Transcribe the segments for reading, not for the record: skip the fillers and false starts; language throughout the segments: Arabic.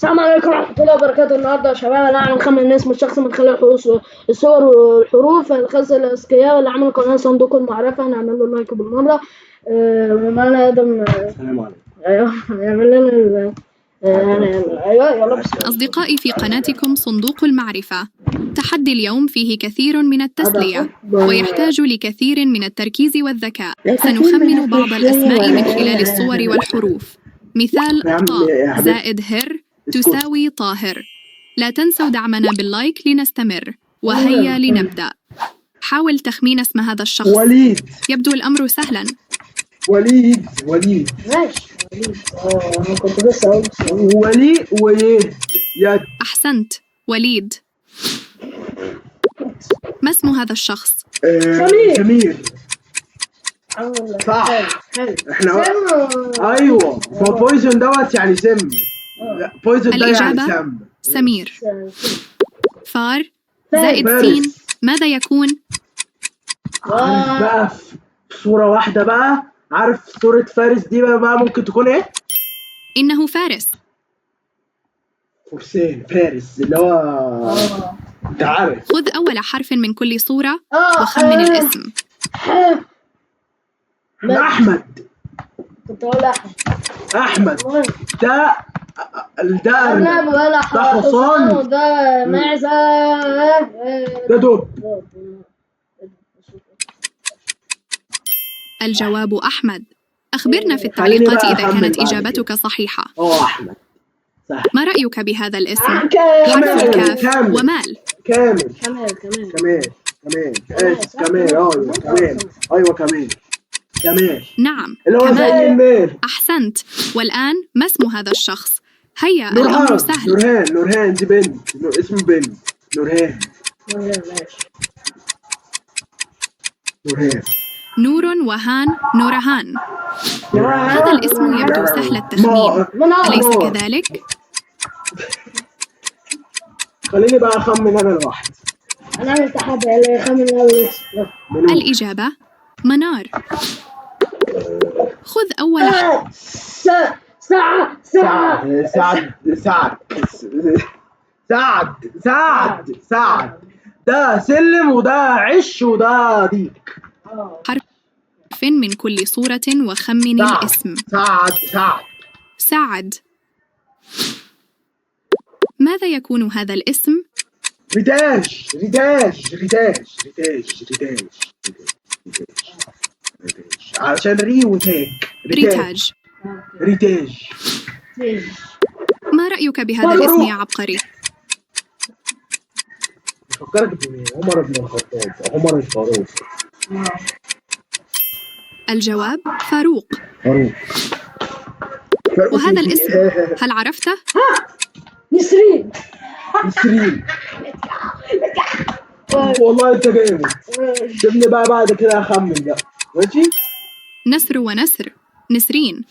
السلام عليكم ورحمة الله وبركاته. النهارده يا شباب أنا هنخمن اسم الشخص من خلال الصور والحروف. الخاصة الأذكياء اللي عملوا قناة صندوق المعرفة هنعمل له لايك بالمرة. معانا آدم. السلام عليكم. أيوه يعمل لنا أيوه يلا بسم الله. أصدقائي في قناتكم صندوق المعرفة. تحدي اليوم فيه كثير من التسلية ويحتاج لكثير من التركيز والذكاء. سنخمن بعض الأسماء من خلال الصور والحروف. مثال طه زائد هر تساوي طاهر. لا تنسوا دعمنا باللايك لنستمر. وهيا لنبدأ. حاول تخمين اسم هذا الشخص. وليد. يبدو الأمر سهلا. وليد ماشي وليد. أنا كنت لسه أقول وليد يد. أحسنت وليد. ما اسم هذا الشخص؟ سمير. صح. احنا ايوه بويزون دوت يعني سم. بويزون ده يعني سم. سمير. فار زائد سين ماذا يكون؟ عارف بقى في صورة واحدة بقى، عارف صورة فارس دي بقى ممكن تكون ايه؟ إنه فارس. فرسان فارس اللي هو انت عارف. خذ أول حرف من كل صورة وخمن الاسم. أحمد. كنت أقول أحمد. ده أرنب، ده حصان، ده معزة، ده دب. الجواب أحمد. أخبرنا في التعليقات إذا كانت إجابتك صحيحة. أحمد صح. ما رأيك بهذا الاسم؟ حرف الكاف ومال. كامل. أيوة كمان. نعم كمال. أحسنت. والآن ما اسم هذا الشخص؟ هيا الأمر سهل. نورهان دي بنت، اسم بنت نورهان. نور وهان نورهان. هذا الاسم يبدو سهل التخمين، أليس كذلك؟ خليني بقى أخمن أنا لوحدي. أنا عملت حاجة اللي يخمن أول اسم. الإجابة منار. خذ أول سعد. ده سلم وده عش وده ديك. حرف من كل صورة وخمن الاسم. سعد. ماذا يكون هذا الاسم؟ ريتاج. عشان ري وتاج. ريتاج. ما رأيك بهذا الاسم يا عبقري؟ فكرك عمر بن الخطاب، عمر الفاروق. الجواب فاروق. وهذا الاسم هل عرفته؟ نسرين. والله انت جامد. سيبني بقى بعد كده اخمن بقى. ماشي. نسر ونسر. نسرين.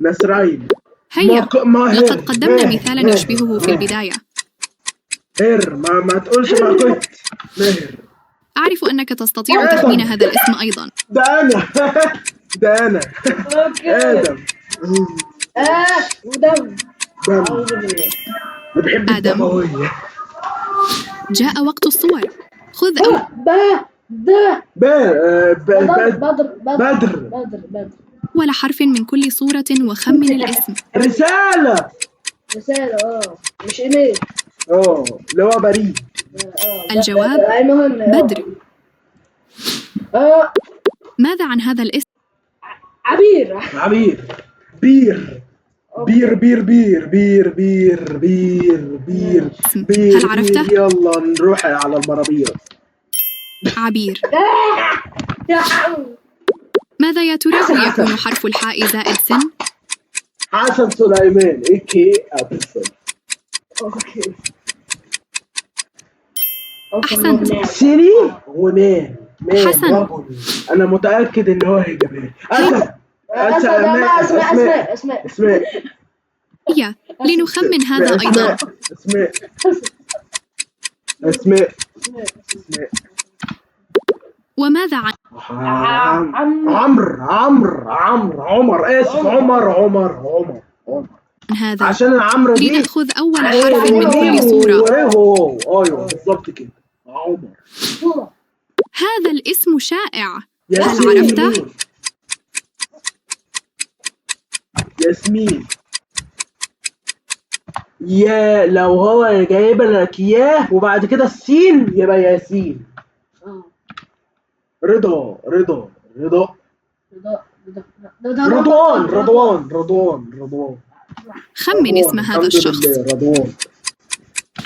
نسرين. هيا لقد قدمنا مثالا يشبهه في البداية. ما تقولش ما كنت ماهر. أعرف أنك تستطيع تخمين هذا الاسم أيضا. ده أنا آدم. ودم. آدم. جاء وقت الصور. خذ بدر. ولا حرف من كل صورة وخمن الاسم. رسالة مش إيميل. اللي هو بريد. الجواب بدر. ماذا عن هذا الاسم؟ عبير. بير. هل عرفته؟ يلا نروح على المرابير. عبير. ماذا يا ترى يكون حرف الحاء زائد سن؟ حسن سليمان أبسل. أحسنت. سيري ومان. حسن. أنا متأكد إن هو هيجابها. أسماء. هيا لنخمن هذا أيضا. أسماء. وماذا عن عمر. آسف عمر. هذا؟ عشان العمرة دي لنأخذ أول حرف من كل صورة. ايوه بالظبط كده. عمر. صورة. هذا الاسم شائع، هل ياسمين. عرفته؟ ياسمين. يا لو هو جايب لك ياه وبعد كده السين يبقى ياسين. رضا. رضوان. خمن اسم هذا الحمد الشخص. لله، رضوان.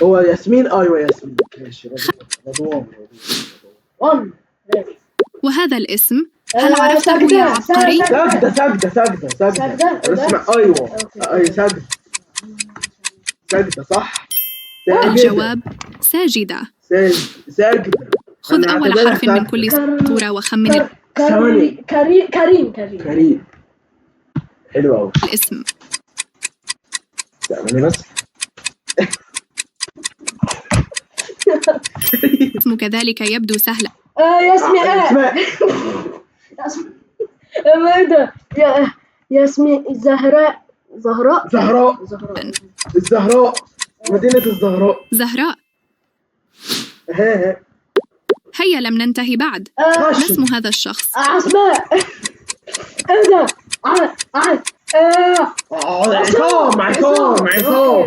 هو ياسمين. ايوه ياسمين. ماشي. رضوان. وهذا الاسم هل عرفته يا عبقري؟ سجدة. اسمع. ايوه سجدة صح. الجواب ساجدة. ساجدة. خذ أول حرف من كل صورة وخمن كريم. حلو قوي الاسم. ثواني بس. اسمك ذلك يبدو سهلا. اسماء. يا اسمي زهراء. الزهراء. مدينة الزهراء. زهراء. هيا لم ننتهي بعد. ما اسم هذا الشخص؟ اسماء.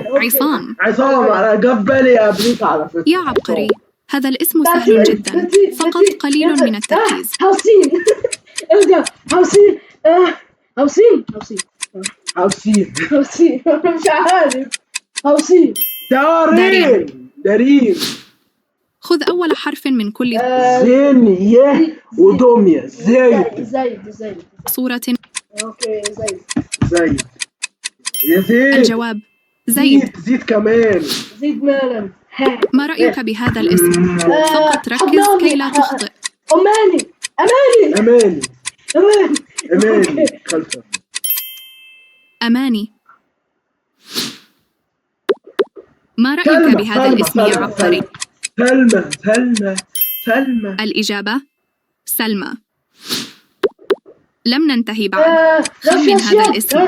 عصام. جاب بالي قبليك على فكرة. يا عبقري، هذا الاسم سهل جدا، فقط قليل من التركيز. هوسين. مش عارف. هوسين. دارين. خذ أول حرف من كل زين. يه ودمية. زيد. صورة. اوكي زيد. يا زيد. الجواب زيد كمان. زيد مالا. ما رأيك بهذا الاسم؟ فقط ركز كي لا تخطئ. أماني. خلفه. أماني. ما رأيك بهذا الاسم يا عبقري؟ سلمى. الإجابة سلمى. لم ننتهي بعد. خمن هذا الاسم.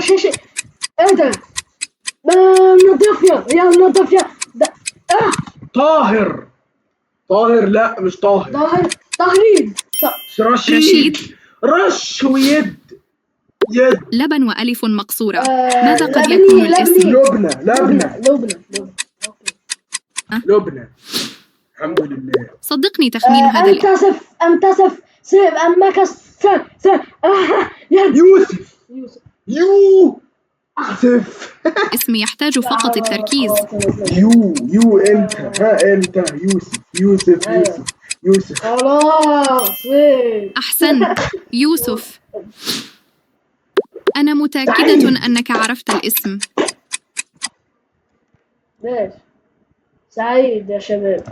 نظيفيا. طاهر. لا مش طاهر. طهريد. رشيد. رش ويد. لبن وألف مقصورة. ماذا قد يكون الاسم؟ لبنى. الحمد لله. صدقني تخمين هذا الاسم. أنتسف. سيب أمك. يوسف. اسم يحتاج فقط التركيز. انت يوسف. خلاص. أحسنت يوسف. أنا متأكدة أنك عرفت الاسم. ماشي. سعيد يا شباب.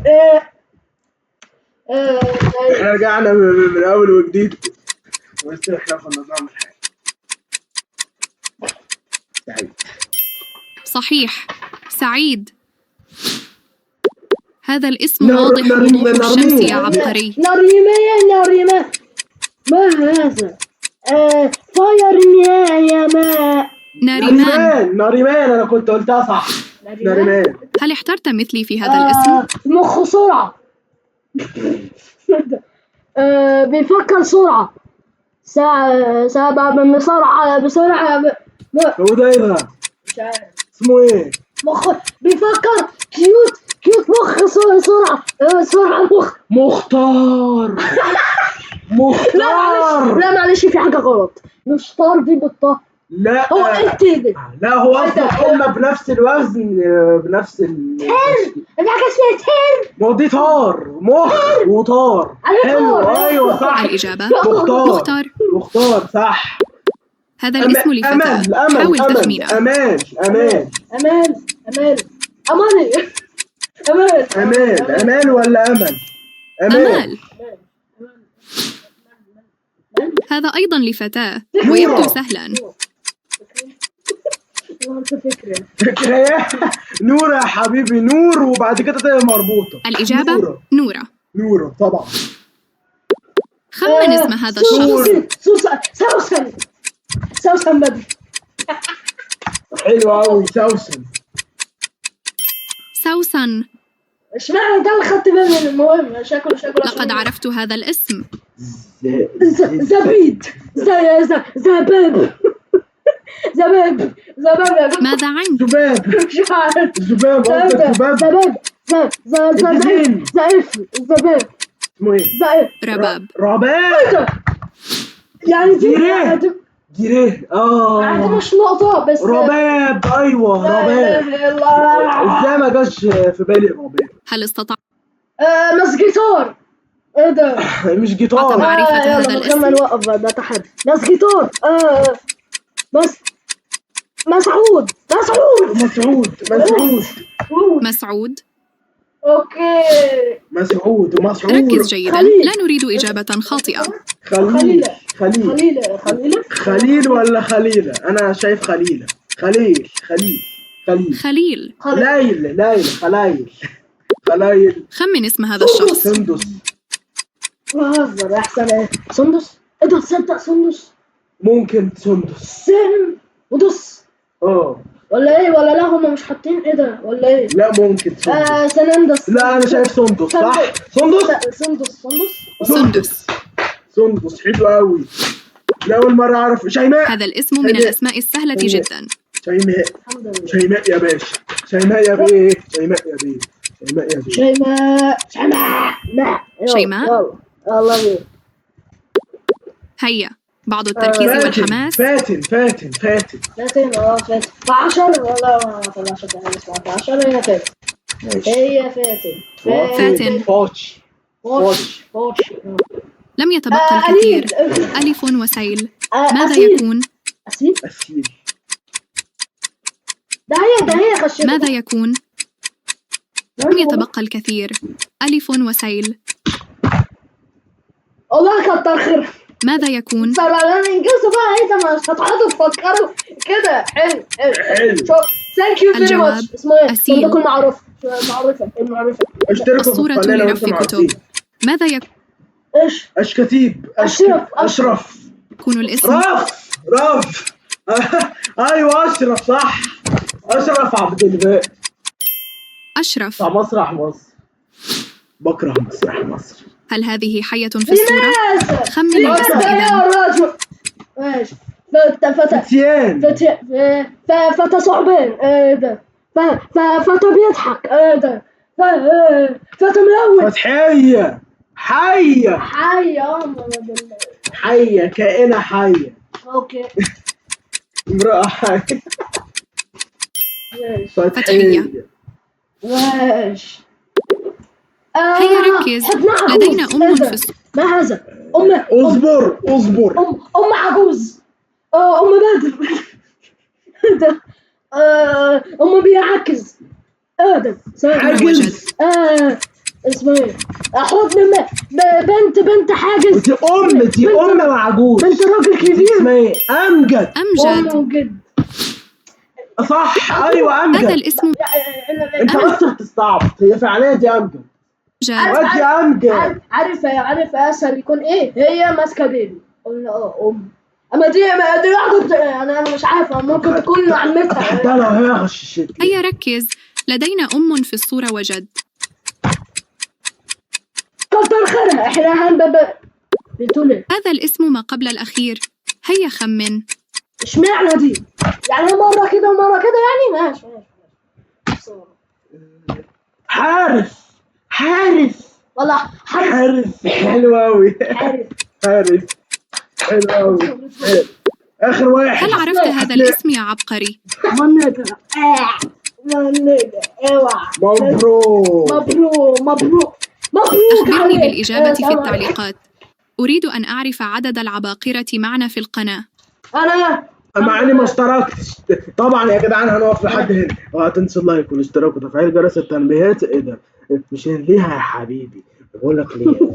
رجعنا من أول وجديد، بس احنا كنا بنعمل حاجة. صحيح سعيد. هذا الاسم واضح وضوح الشمس يا عبقري. نريمان. ما هذا؟ فاير يا ماء. ناريمان. أنا كنت قلتها صح. ناريمان. هل احترت مثلي في هذا الاسم؟ مخ سرعة. بيفكر سرعة. ساعة بسرعة. هو ده ايه ده؟ مش عارف اسمه ايه؟ مخ بيفكر. كيوت مخ سرعة. مختار. لا معلش في حاجة غلط. مش طار دي بالطه. لا هو اكتب. لا هو اصلا هما بنفس الوزن بنفس في حاجة اسمها تير. ما دي طار مخ وطار. حلو. ايوه صح. الإجابة مختار صح. هذا الاسم لفتاة. حاول تخمينه. أمان ولا أمل؟ أمال. هذا أيضا لفتاة ويبدو سهلا. فكرة. نورة يا حبيبي. نور وبعد كده تبقى مربوطة. الإجابة نورة طبعا. خمن اسم هذا الشخص. سوسن بدر. حلو قوي. سوسن. سوسن. اشمعنى ده اللي خدت بالي من المهم؟ شكله لقد عرفت هذا الاسم. زبيد. زباب. زباب يا جماعة. ماذا عنك؟ ذباب. مش عارف. ذباب. زباب. زباب. اسمه ايه؟ زائف. رباب. رباب. يعني دي جيريه. دي مش نقطة بس. رباب. ايوه لا رباب. إله إلا الله. ازاي ما جاش في بالي رباب؟ هل استطعت مس جيتار. ايه ده؟ مش جيتار. معرفة هذا يلا الاسم؟ لما نوقف بقى، ده تحدي. مس جيتار. بس مسعود. مسعود. اوكي. مسعود ومسعود. ركز جيدا. خليل. لا نريد إجابة خاطئة. خليل ولا خليلة؟ أنا شايف خليلة. خليل. خلايل. خمن اسم هذا الشخص. سندس. بهزر يا حسن. ايه سندس؟ ايه ده؟ تصدق سندس؟ ممكن سندس. ودس ولا ايه؟ ولا لا هم مش حاطين ايه ده ولا ايه؟ لا ممكن سندس. سنندس. لا أنا شايف سندس. صح. سندس حلو قوي. لأول مرة أعرف. شيماء. هذا الاسم من الأسماء السهلة جدا. شيماء يا باشا. شيماء يا بيه. يلا بيه. هيا بعض التركيز والحماس. فاتن. 10 ولا 10 هي فاتن. فاتن. لم يتبقى الكثير. ألف وسيل. ماذا يكون؟ أسيل. ده هي خشبة. ماذا يكون؟ لم يتبقى الكثير. ألف وسيل. والله كتر خير. ماذا يكون؟ انجزوا بقى. ايه مش هتقعدوا تفكروا كده. حلو. ثانك يو فيري ماتش. اسمه ايه؟ صندوق المعرفة. المعرفة. الصورة لرف كتب. ماذا يكون؟ أشكتيب. أشرف. يكون الاسم؟ رف. أيوة أشرف صح. أشرف عبد الباقي. أشرف. مسرح مصر. بكره مسرح مصر. هل هذه حية في الصورة؟ خمن الاسم إذن. ماشي. فتى ثعبان. ايه ده؟ فتى بيضحك. ايه ده؟ فتى ملون. فتحية. حية. كائنة حية. اوكي. امرأة حية. فتحية. ماشي. هيا ركز. لدينا أم في الصورة. ما هذا؟ اصبر. أم عجوز. أم بدر. ده أم بيعكز. آدم. حاجز. اسمه ايه؟ حضن بنت حاجز. دي أم وعجوز. بنت راجل كبير. اسمه ايه؟ أمجد. صح. أيوة أمجد. هذا الاسم. أنت بس هتستعبط. هي فعليا دي أمجد. عارف اسهل يكون ايه؟ هي ماسكه بيبي. قلنا اما دي واحده. انا مش عارفه. ممكن تكون عمتها. حتى لو هي غششتني. هيا ركز. لدينا أم في الصورة وجد. كتر خيرها. احنا هنبقى بتقول هذا الاسم ما قبل الأخير. هيا خمن. اشمعنى دي؟ يعني مرة كده ومرة كده يعني. ماشي. حارث. والله حارث. حلو أوي. حارث. حلو أوي. آخر واحد. هل عرفت هذا الاسم يا عبقري؟ منيجة. اوعى. مبروك. أخبرني بالإجابة في التعليقات. أريد أن أعرف عدد العباقرة معنا في القناة. أنا مع إني ما اشتركتش. طبعا يا جدعان هنقف لحد هنا. وهتنسوا اللايك والاشتراك وتفعيل جرس التنبيهات. إيه ده؟ مش ليها يا حبيبي. بقول لك ليه.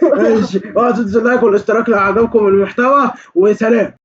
ماشي. وهتنسوا اللايك والاشتراك لو عجبكم المحتوى. وسلام.